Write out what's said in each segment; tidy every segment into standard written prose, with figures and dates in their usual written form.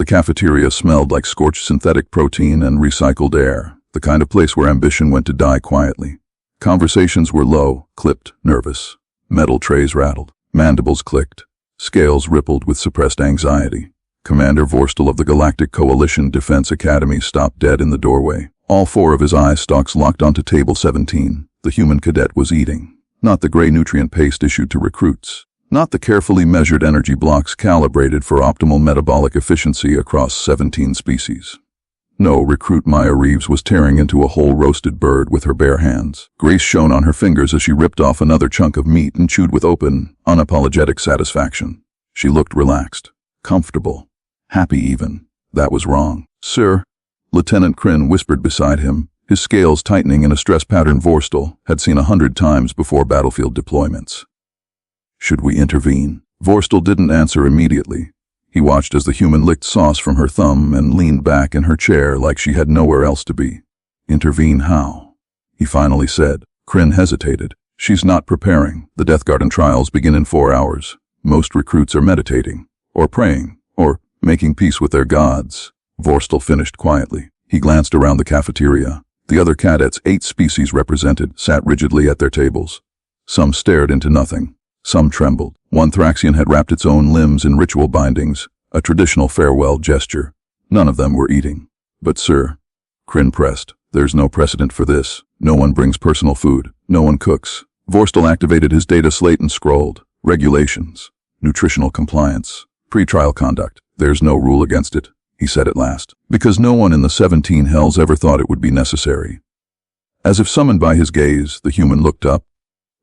The cafeteria smelled like scorched synthetic protein and recycled air, the kind of place where ambition went to die quietly. Conversations were low, clipped, nervous. Metal trays rattled. Mandibles clicked. Scales rippled with suppressed anxiety. Commander Vorstel of the Galactic Coalition Defense Academy stopped dead in the doorway. All four of his eye stalks locked onto table 17. The human cadet was eating. Not the gray nutrient paste issued to recruits. Not the carefully measured energy blocks calibrated for optimal metabolic efficiency across 17 species. No, recruit Maya Reeves was tearing into a whole roasted bird with her bare hands. Grace shone on her fingers as she ripped off another chunk of meat and chewed with open, unapologetic satisfaction. She looked relaxed, comfortable, happy even. That was wrong. "Sir," Lieutenant Kryn whispered beside him, his scales tightening in a stress pattern Vorstel had seen 100 times before battlefield deployments. "Should we intervene?" Vorstel didn't answer immediately. He watched as the human licked sauce from her thumb and leaned back in her chair like she had nowhere else to be. "Intervene how?" he finally said. Kryn hesitated. "She's not preparing. The Death Garden trials begin in 4 hours. Most recruits are meditating, or praying, or making peace with their gods." Vorstel finished quietly. He glanced around the cafeteria. The other cadets, 8 species represented, sat rigidly at their tables. Some stared into nothing. Some trembled. One Thraxian had wrapped its own limbs in ritual bindings, a traditional farewell gesture. None of them were eating. "But sir," Kryn pressed, "there's no precedent for this. No one brings personal food. No one cooks." Vorstel activated his data slate and scrolled. "Regulations. Nutritional compliance. Pre-trial conduct. There's no rule against it," he said at last, "because no one in the 17 hells ever thought it would be necessary." As if summoned by his gaze, the human looked up.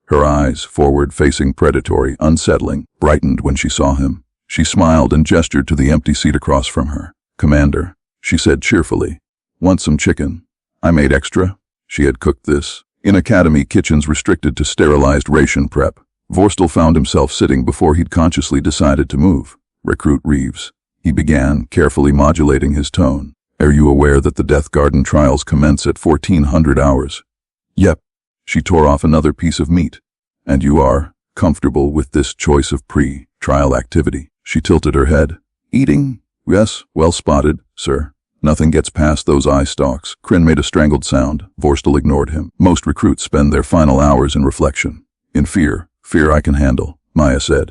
Her eyes, forward-facing, predatory, unsettling, brightened when she saw him. She smiled and gestured to the empty seat across from her. "Commander," she said cheerfully, "want some chicken? I made extra." She had cooked this. In academy kitchens restricted to sterilized ration prep, Vorstel found himself sitting before he'd consciously decided to move. "Recruit Reeves," he began, carefully modulating his tone. "Are you aware that the Death Garden trials commence at 1400 hours? "Yep." She tore off another piece of meat. "And you are comfortable with this choice of pre-trial activity?" She tilted her head. "Eating? Yes, well spotted, sir. Nothing gets past those eye stalks." Kryn made a strangled sound. Vorstel ignored him. "Most recruits spend their final hours in reflection. In fear. Fear I can handle," Maya said.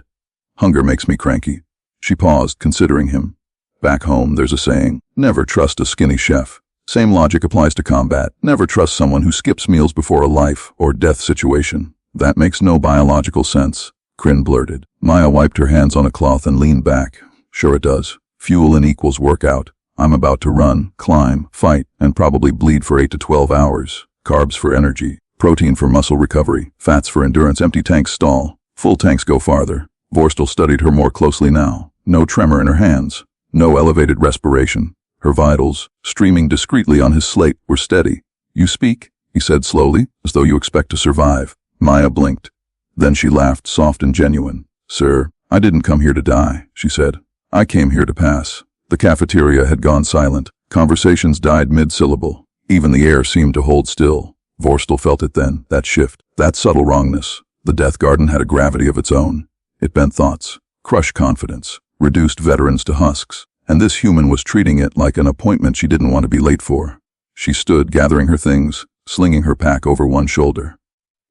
"Hunger makes me cranky." She paused, considering him. "Back home, there's a saying, never trust a skinny chef. Same logic applies to combat. Never trust someone who skips meals before a life or death situation." "That makes no biological sense," Kryn blurted. Maya wiped her hands on a cloth and leaned back. "Sure it does. Fuel in equals workout. I'm about to run, climb, fight, and probably bleed for 8 to 12 hours. Carbs for energy, protein for muscle recovery, fats for endurance. Empty tanks stall. Full tanks go farther." Vorstel studied her more closely now. No tremor in her hands. No elevated respiration. Her vitals, streaming discreetly on his slate, were steady. "You speak," he said slowly, "as though you expect to survive." Maya blinked. Then she laughed, soft and genuine. "Sir, I didn't come here to die," she said. "I came here to pass." The cafeteria had gone silent. Conversations died mid-syllable. Even the air seemed to hold still. Vorstel felt it then, that shift, that subtle wrongness. The Death Garden had a gravity of its own. It bent thoughts, crushed confidence, reduced veterans to husks. And this human was treating it like an appointment she didn't want to be late for. She stood, gathering her things, slinging her pack over one shoulder.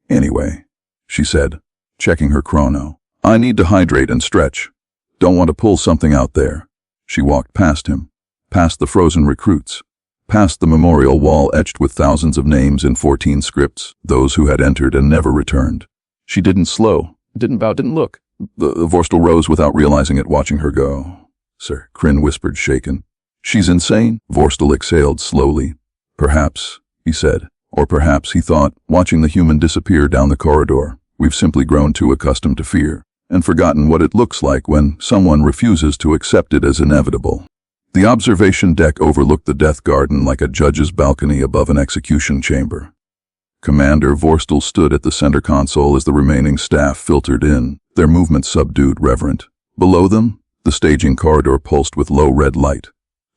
"Anyway," she said, checking her chrono, "I need to hydrate and stretch. Don't want to pull something out there." She walked past him, past the frozen recruits, past the memorial wall etched with thousands of names in 14 scripts, those who had entered and never returned. She didn't slow, didn't bow, didn't look. The Vorstel rose without realizing it, watching her go. "Sir," Kryn whispered, shaken. "She's insane?" Vorstel exhaled slowly. "Perhaps," he said. Or perhaps, he thought, watching the human disappear down the corridor, we've simply grown too accustomed to fear, and forgotten what it looks like when someone refuses to accept it as inevitable. The observation deck overlooked the Death Garden like a judge's balcony above an execution chamber. Commander Vorstel stood at the center console as the remaining staff filtered in, their movements subdued, reverent. Below them, the staging corridor pulsed with low red light.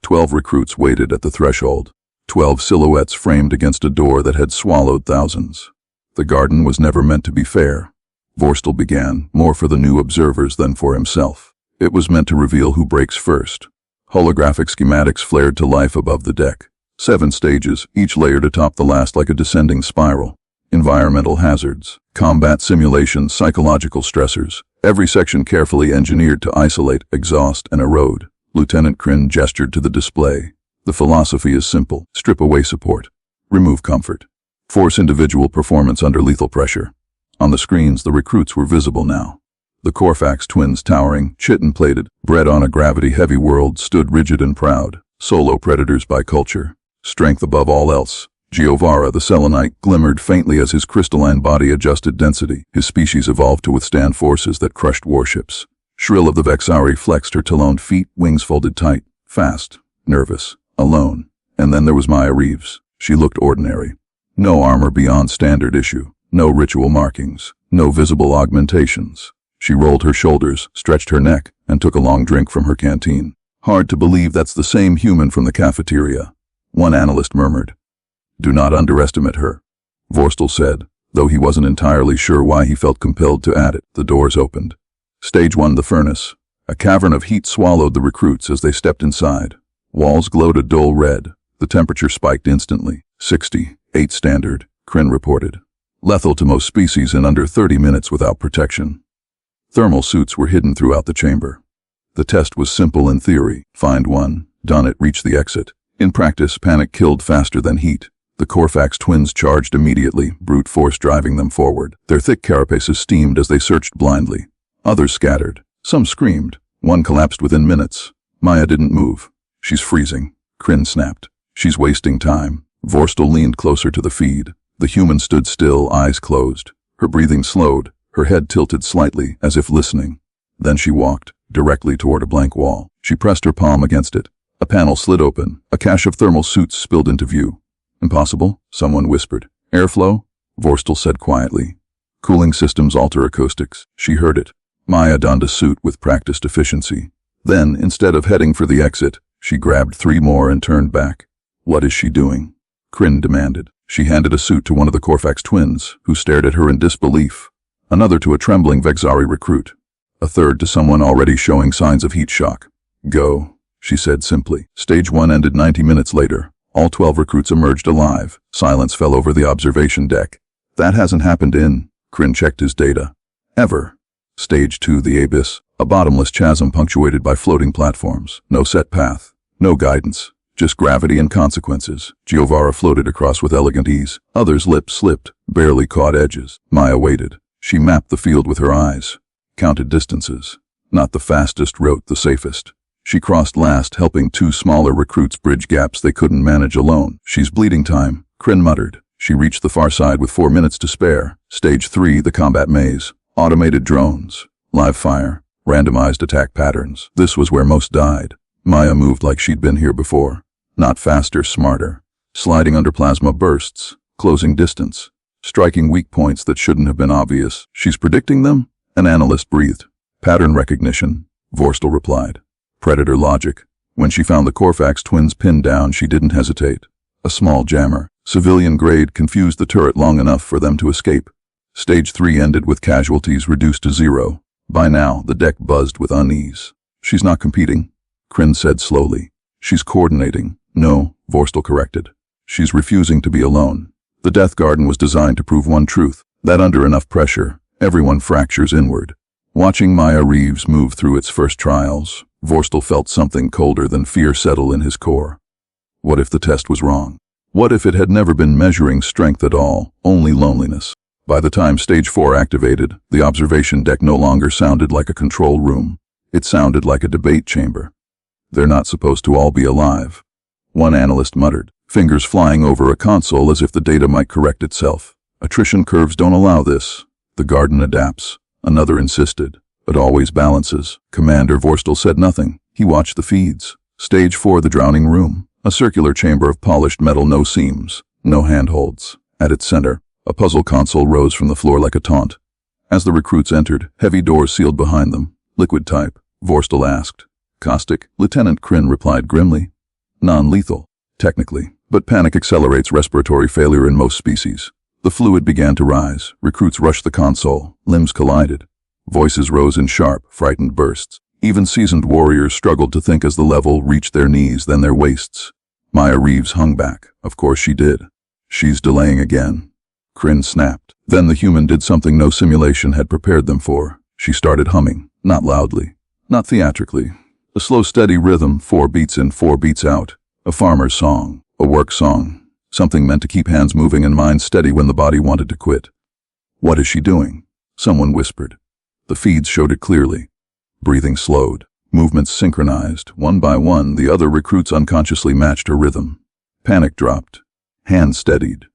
12 recruits waited at the threshold. 12 silhouettes framed against a door that had swallowed thousands. The garden was never meant to be fair. Vorstel began, more for the new observers than for himself. It was meant to reveal who breaks first. Holographic schematics flared to life above the deck. 7 stages, each layered atop the last like a descending spiral. Environmental hazards, combat simulations, psychological stressors. Every section carefully engineered to isolate, exhaust, and erode. Lieutenant Kryn gestured to the display. The philosophy is simple. Strip away support. Remove comfort. Force individual performance under lethal pressure. On the screens, the recruits were visible now. The Corfax twins, towering, chitin-plated, bred on a gravity-heavy world, stood rigid and proud. Solo predators by culture. Strength above all else. Giovara, the selenite, glimmered faintly as his crystalline body adjusted density. His species evolved to withstand forces that crushed warships. Shrill of the Vexari flexed her taloned feet, wings folded tight. Fast, nervous, alone. And then there was Maya Reeves. She looked ordinary. No armor beyond standard issue. No ritual markings. No visible augmentations. She rolled her shoulders, stretched her neck, and took a long drink from her canteen. Hard to believe that's the same human from the cafeteria. One analyst murmured. Do not underestimate her, Vorstel said, though he wasn't entirely sure why he felt compelled to add it. The doors opened. Stage 1, the furnace. A cavern of heat swallowed the recruits as they stepped inside. Walls glowed a dull red. The temperature spiked instantly. 68 standard, Kryn reported. Lethal to most species in under 30 minutes without protection. Thermal suits were hidden throughout the chamber. The test was simple in theory. Find one, done it, reach the exit. In practice, panic killed faster than heat. The Corfax twins charged immediately, brute force driving them forward. Their thick carapaces steamed as they searched blindly. Others scattered. Some screamed. One collapsed within minutes. Maya didn't move. She's freezing, Kryn snapped. She's wasting time. Vorstel leaned closer to the feed. The human stood still, eyes closed. Her breathing slowed, her head tilted slightly, as if listening. Then she walked, directly toward a blank wall. She pressed her palm against it. A panel slid open. A cache of thermal suits spilled into view. Impossible, someone whispered. Airflow? Vorstel said quietly. Cooling systems alter acoustics. She heard it. Maya donned a suit with practiced efficiency. Then, instead of heading for the exit, she grabbed 3 more and turned back. What is she doing? Kryn demanded. She handed a suit to one of the Corfax twins, who stared at her in disbelief. Another to a trembling Vexari recruit. A third to someone already showing signs of heat shock. Go, she said simply. Stage 1 ended 90 minutes later. All 12 recruits emerged alive. Silence fell over the observation deck. That hasn't happened in, Kryn checked his data. Ever. Stage 2, the abyss. A bottomless chasm punctuated by floating platforms. No set path. No guidance. Just gravity and consequences. Giovara floated across with elegant ease. Others' lips slipped, barely caught edges. Maya waited. She mapped the field with her eyes. Counted distances. Not the fastest route, the safest. She crossed last, helping 2 smaller recruits bridge gaps they couldn't manage alone. She's bleeding time, Kryn muttered. She reached the far side with 4 minutes to spare. Stage 3, the combat maze. Automated drones. Live fire. Randomized attack patterns. This was where most died. Maya moved like she'd been here before. Not faster, smarter. Sliding under plasma bursts. Closing distance. Striking weak points that shouldn't have been obvious. She's predicting them? An analyst breathed. Pattern recognition, Vorstel replied. Predator logic. When she found the Corfax twins pinned down, she didn't hesitate. A small jammer, civilian grade, confused the turret long enough for them to escape. Stage 3 ended with casualties reduced to 0. By now, the deck buzzed with unease. She's not competing, Kryn said slowly. She's coordinating. No, Vorstel corrected. She's refusing to be alone. The Death Garden was designed to prove one truth, that under enough pressure, everyone fractures inward. Watching Maya Reeves move through its first trials, Vorstel felt something colder than fear settle in his core. What if the test was wrong? What if it had never been measuring strength at all, only loneliness? By the time Stage 4 activated, the observation deck no longer sounded like a control room. It sounded like a debate chamber. They're not supposed to all be alive, one analyst muttered, fingers flying over a console as if the data might correct itself. Attrition curves don't allow this. The garden adapts. Another insisted. It always balances. Commander Vorstel said nothing. He watched the feeds. Stage 4, the drowning room. A circular chamber of polished metal, no seams, no handholds. At its center, a puzzle console rose from the floor like a taunt. As the recruits entered, heavy doors sealed behind them. Liquid type, Vorstel asked. Caustic, Lieutenant Kryn replied grimly. Non-lethal, technically, but panic accelerates respiratory failure in most species. The fluid began to rise. Recruits rushed the console. Limbs collided. Voices rose in sharp, frightened bursts. Even seasoned warriors struggled to think as the level reached their knees, then their waists. Maya Reeves hung back. Of course she did. She's delaying again. Kryn snapped. Then the human did something no simulation had prepared them for. She started humming, not loudly, not theatrically. A slow, steady rhythm, 4 beats in, 4 beats out. A farmer's song, a work song, something meant to keep hands moving and mind steady when the body wanted to quit. What is she doing? Someone whispered. The feeds showed it clearly. Breathing slowed, movements synchronized. One by one, the other recruits unconsciously matched her rhythm. Panic dropped. Hands steadied.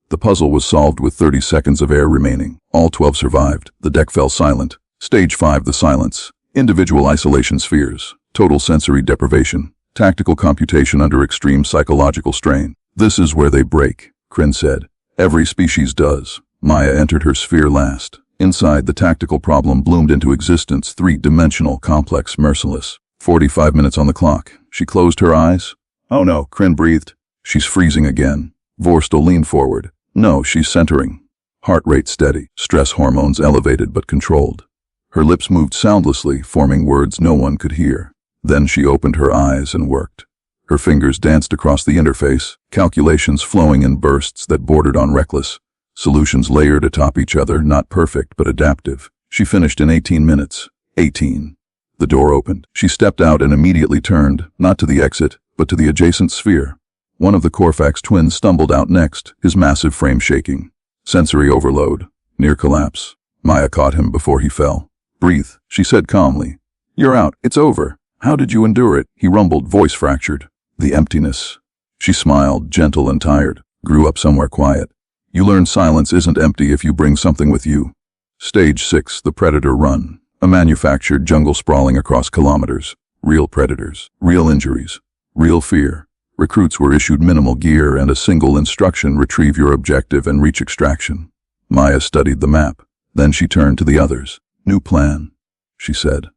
The puzzle was solved with 30 seconds of air remaining. All 12 survived. The deck fell silent. Stage 5, the silence. Individual isolation spheres. Total sensory deprivation. Tactical computation under extreme psychological strain. This is where they break, Kryn said. Every species does. Maya entered her sphere last. Inside, the tactical problem bloomed into existence, 3-dimensional, complex, merciless. 45 minutes on the clock. She closed her eyes. Oh no, Kryn breathed. She's freezing again. Vorstel leaned forward. No, she's centering. Heart rate steady, stress hormones elevated but controlled. Her lips moved soundlessly, forming words no one could hear. Then she opened her eyes and worked. Her fingers danced across the interface, calculations flowing in bursts that bordered on reckless. Solutions layered atop each other, not perfect but adaptive. She finished in 18 minutes. 18. The door opened. She stepped out and immediately turned, not to the exit, but to the adjacent sphere. One of the Corfax twins stumbled out next, his massive frame shaking. Sensory overload. Near collapse. Maya caught him before he fell. Breathe, she said calmly. You're out. It's over. How did you endure it? He rumbled, voice fractured. The emptiness. She smiled, gentle and tired. Grew up somewhere quiet. You learn silence isn't empty if you bring something with you. Stage 6, the Predator Run. A manufactured jungle sprawling across kilometers. Real predators. Real injuries. Real fear. Recruits were issued minimal gear and a single instruction: retrieve your objective and reach extraction. Maya studied the map. Then she turned to the others. New plan, she said.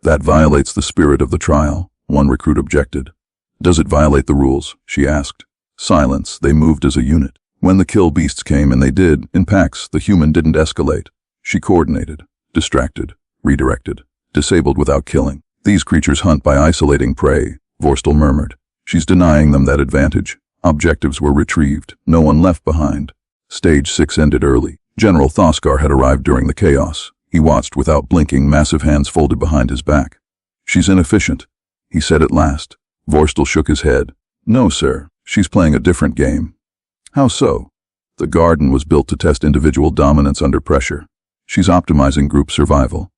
That violates the spirit of the trial, one recruit objected. Does it violate the rules? She asked. Silence. They moved as a unit. When the kill beasts came, and they did, in packs, the human didn't escalate. She coordinated, distracted, redirected, disabled without killing. These creatures hunt by isolating prey, Vorstel murmured. She's denying them that advantage. Objectives were retrieved, no one left behind. Stage 6 ended early. General Thoskar had arrived during the chaos. He watched without blinking, massive hands folded behind his back. She's inefficient, he said at last. Vorstel shook his head. No, sir, she's playing a different game. How so? The garden was built to test individual dominance under pressure. She's optimizing group survival.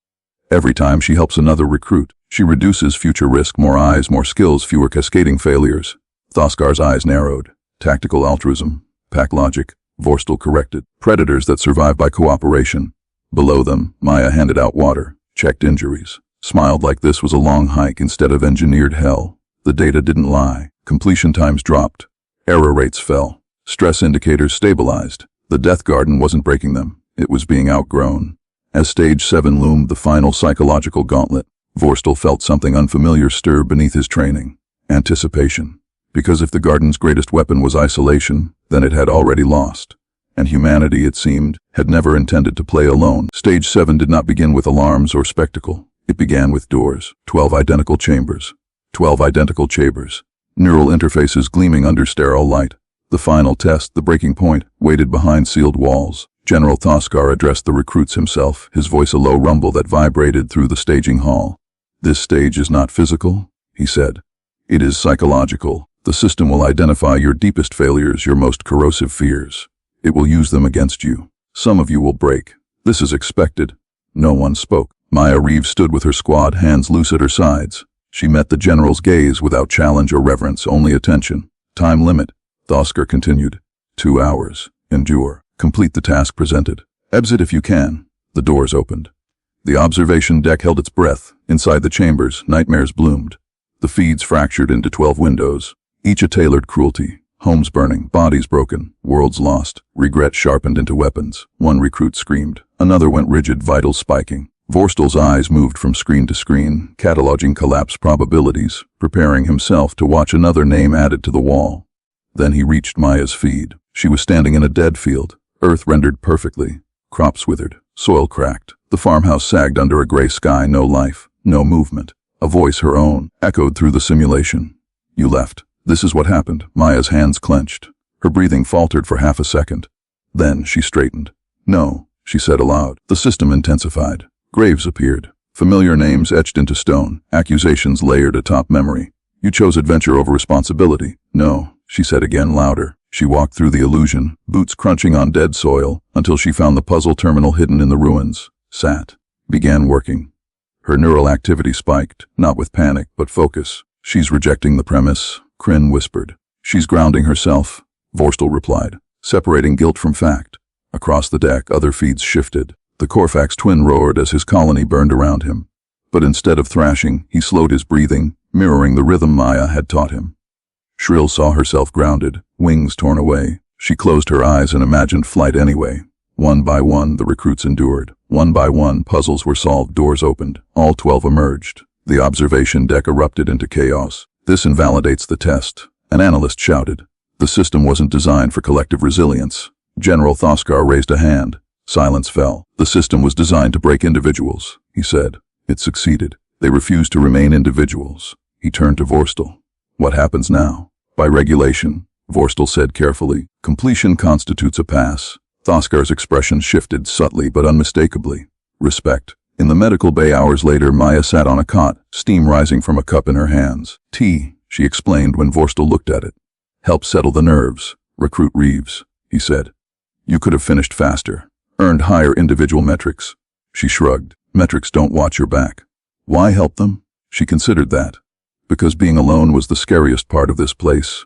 Every time she helps another recruit, she reduces future risk, more eyes, more skills, fewer cascading failures. Thoskar's eyes narrowed. Tactical altruism, pack logic, Vorstel corrected. Predators that survive by cooperation. Below them, Maya handed out water, checked injuries, smiled like this was a long hike instead of engineered hell. The data didn't lie. Completion times dropped. Error rates fell. Stress indicators stabilized. The death garden wasn't breaking them. It was being outgrown. As Stage 7 loomed, the final psychological gauntlet, Vorstel felt something unfamiliar stir beneath his training. Anticipation. Because if the garden's greatest weapon was isolation, then it had already lost. And humanity, it seemed, had never intended to play alone. Stage 7 did not begin with alarms or spectacle. It began with doors. 12 identical chambers. 12 identical chambers. Neural interfaces gleaming under sterile light. The final test, the breaking point, waited behind sealed walls. General Thoskar addressed the recruits himself, his voice a low rumble that vibrated through the staging hall. This stage is not physical, he said. It is psychological. The system will identify your deepest failures, your most corrosive fears. It will use them against you. Some of you will break. This is expected. No one spoke. Maya Reeves stood with her squad, hands loose at her sides. She met the general's gaze without challenge or reverence, only attention. Time limit. Thoskar continued. 2 hours. Endure. Complete the task presented. Exit if you can. The doors opened. The observation deck held its breath. Inside the chambers, nightmares bloomed. The feeds fractured into 12 windows, each a tailored cruelty. Homes burning, bodies broken, worlds lost, regret sharpened into weapons. One recruit screamed. Another went rigid, vitals spiking. Vorstel's eyes moved from screen to screen, cataloging collapse probabilities, preparing himself to watch another name added to the wall. Then he reached Maya's feed. She was standing in a dead field, earth rendered perfectly. Crops withered, soil cracked. The farmhouse sagged under a gray sky, no life, no movement. A voice, her own, echoed through the simulation. You left. This is what happened. Maya's hands clenched. Her breathing faltered for half a second. Then she straightened. No, she said aloud. The system intensified. Graves appeared. Familiar names etched into stone, accusations layered atop memory. You chose adventure over responsibility. No, she said again louder. She walked through the illusion, boots crunching on dead soil, until she found the puzzle terminal hidden in the ruins. Sat. Began working. Her neural activity spiked, not with panic, but focus. She's rejecting the premise, Kryn whispered. She's grounding herself, Vorstel replied, separating guilt from fact. Across the deck, other feeds shifted. The Corfax twin roared as his colony burned around him. But instead of thrashing, he slowed his breathing, mirroring the rhythm Maya had taught him. Shrill saw herself grounded, wings torn away. She closed her eyes and imagined flight anyway. One by one, the recruits endured. One by one, puzzles were solved, doors opened. All 12 emerged. The observation deck erupted into chaos. This invalidates the test, an analyst shouted. The system wasn't designed for collective resilience. General Thoskar raised a hand. Silence fell. The system was designed to break individuals, he said. It succeeded. They refused to remain individuals. He turned to Vorstel. What happens now? By regulation, Vorstel said carefully, completion constitutes a pass. Thoskar's expression shifted subtly but unmistakably. Respect. In the medical bay hours later, Maya sat on a cot, steam rising from a cup in her hands. Tea, she explained when Vorstel looked at it. Help settle the nerves. Recruit Reeves, he said. You could have finished faster, earned higher individual metrics. She shrugged. Metrics don't watch your back. Why help them? She considered that. Because being alone was the scariest part of this place.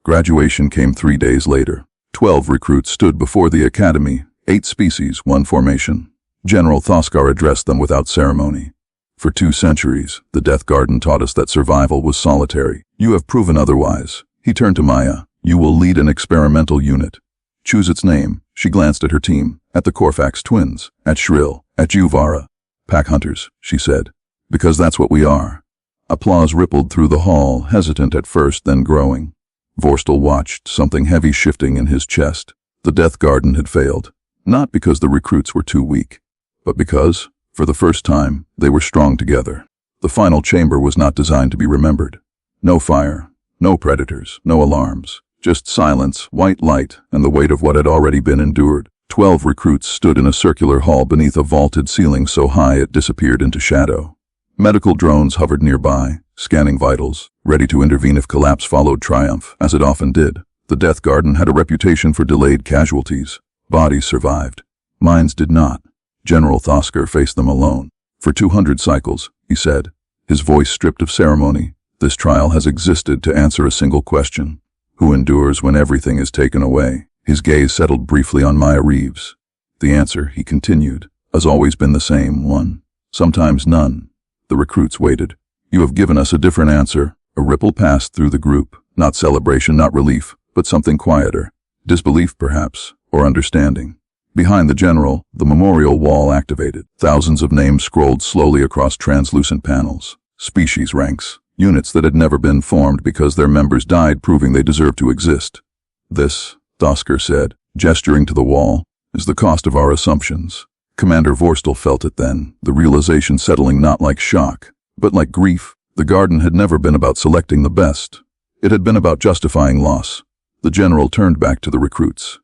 Graduation came 3 days later. 12 recruits stood before the academy, 8 species, 1 formation. General Thoskar addressed them without ceremony. For 2 centuries, the Death Garden taught us that survival was solitary. You have proven otherwise. He turned to Maya. You will lead an experimental unit. Choose its name. She glanced at her team, at the Corfax twins, at Shrill, at Juvara. Pack hunters, she said. Because that's what we are. Applause rippled through the hall, hesitant at first, then growing. Vorstel watched, something heavy shifting in his chest. The Death Garden had failed. Not because the recruits were too weak, but because, for the first time, they were strong together. The final chamber was not designed to be remembered. No fire, no predators, no alarms. Just silence, white light, and the weight of what had already been endured. 12 recruits stood in a circular hall beneath a vaulted ceiling so high it disappeared into shadow. Medical drones hovered nearby, scanning vitals, ready to intervene if collapse followed triumph, as it often did. The Death Garden had a reputation for delayed casualties. Bodies survived. Minds did not. General Thoskar faced them alone. For 200 cycles, he said, his voice stripped of ceremony, this trial has existed to answer a single question. Who endures when everything is taken away? His gaze settled briefly on Maya Reeves. The answer, he continued, has always been the same one. Sometimes none. The recruits waited. You have given us a different answer. A ripple passed through the group. Not celebration, not relief, but something quieter. Disbelief, perhaps, or understanding. Behind the general, the memorial wall activated. Thousands of names scrolled slowly across translucent panels. Species ranks. Units that had never been formed because their members died, proving they deserved to exist. This, Thoskar said, gesturing to the wall, is the cost of our assumptions. Commander Vorstel felt it then, the realization settling not like shock, but like grief. The garden had never been about selecting the best. It had been about justifying loss. The general turned back to the recruits.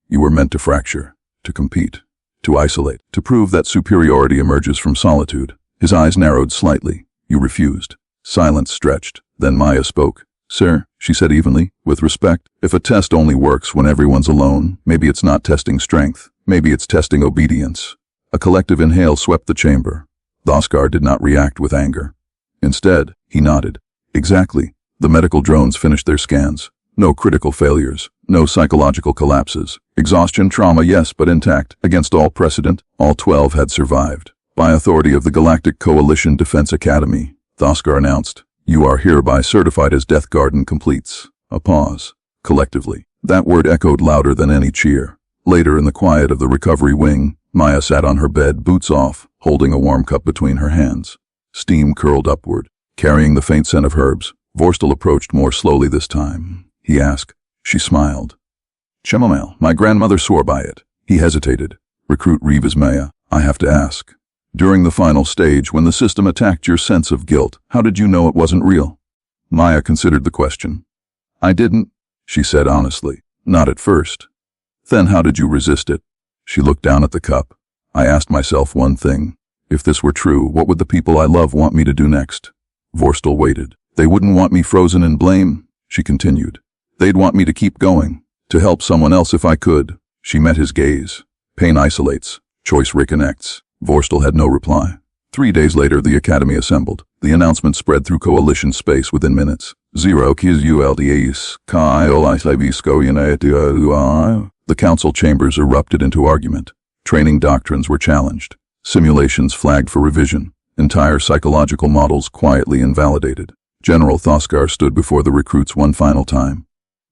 You were meant to fracture, to compete, to isolate, to prove that superiority emerges from solitude. His eyes narrowed slightly. You refused. Silence stretched. Then Maya spoke. Sir, she said evenly, with respect, if a test only works when everyone's alone, maybe it's not testing strength. Maybe it's testing obedience. A collective inhale swept the chamber. Thoskar did not react with anger. Instead, he nodded. Exactly. The medical drones finished their scans. No critical failures. No psychological collapses. Exhaustion, trauma, yes, but intact. Against all precedent, all 12 had survived. By authority of the Galactic Coalition Defense Academy, Thoskar announced, you are hereby certified as Death Garden completes. A pause. Collectively. That word echoed louder than any cheer. Later, in the quiet of the recovery wing, Maya sat on her bed, boots off, holding a warm cup between her hands. Steam curled upward, carrying the faint scent of herbs. Vorstel approached more slowly this time. He asked. She smiled. Chamomile, my grandmother swore by it. He hesitated. Recruit Reeves Maya, I have to ask. During the final stage, when the system attacked your sense of guilt, how did you know it wasn't real? Maya considered the question. I didn't, she said honestly. Not at first. Then how did you resist it? She looked down at the cup. I asked myself one thing. If this were true, what would the people I love want me to do next? Vorstel waited. They wouldn't want me frozen in blame, she continued. They'd want me to keep going, to help someone else if I could. She met his gaze. Pain isolates. Choice reconnects. Vorstel had no reply. 3 days later, the Academy assembled. The announcement spread through coalition space within minutes. The council chambers erupted into argument. Training doctrines were challenged. Simulations flagged for revision. Entire psychological models quietly invalidated. General Thoskar stood before the recruits one final time.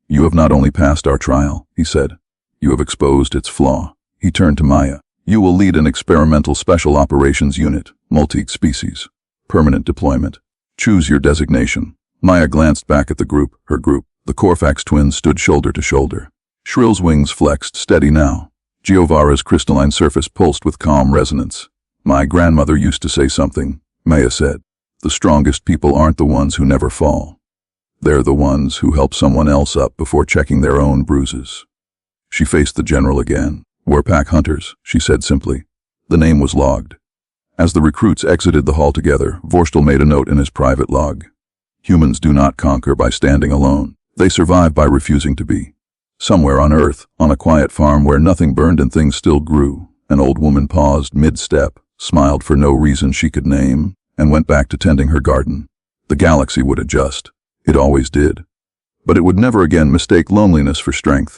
You have not only passed our trial, he said. You have exposed its flaw. He turned to Maya. You will lead an experimental special operations unit, multi-species, permanent deployment. Choose your designation. Maya glanced back at the group, her group. The Corfax twins stood shoulder to shoulder. Shrill's wings flexed, steady now. Giovara's crystalline surface pulsed with calm resonance. My grandmother used to say something, Maya said. The strongest people aren't the ones who never fall. They're the ones who help someone else up before checking their own bruises. She faced the general again. Warpack hunters, she said simply. The name was logged. As the recruits exited the hall together, Vorstel made a note in his private log. Humans do not conquer by standing alone. They survive by refusing to be. Somewhere on Earth, on a quiet farm where nothing burned and things still grew, an old woman paused mid-step, smiled for no reason she could name, and went back to tending her garden. The galaxy would adjust. It always did. But it would never again mistake loneliness for strength.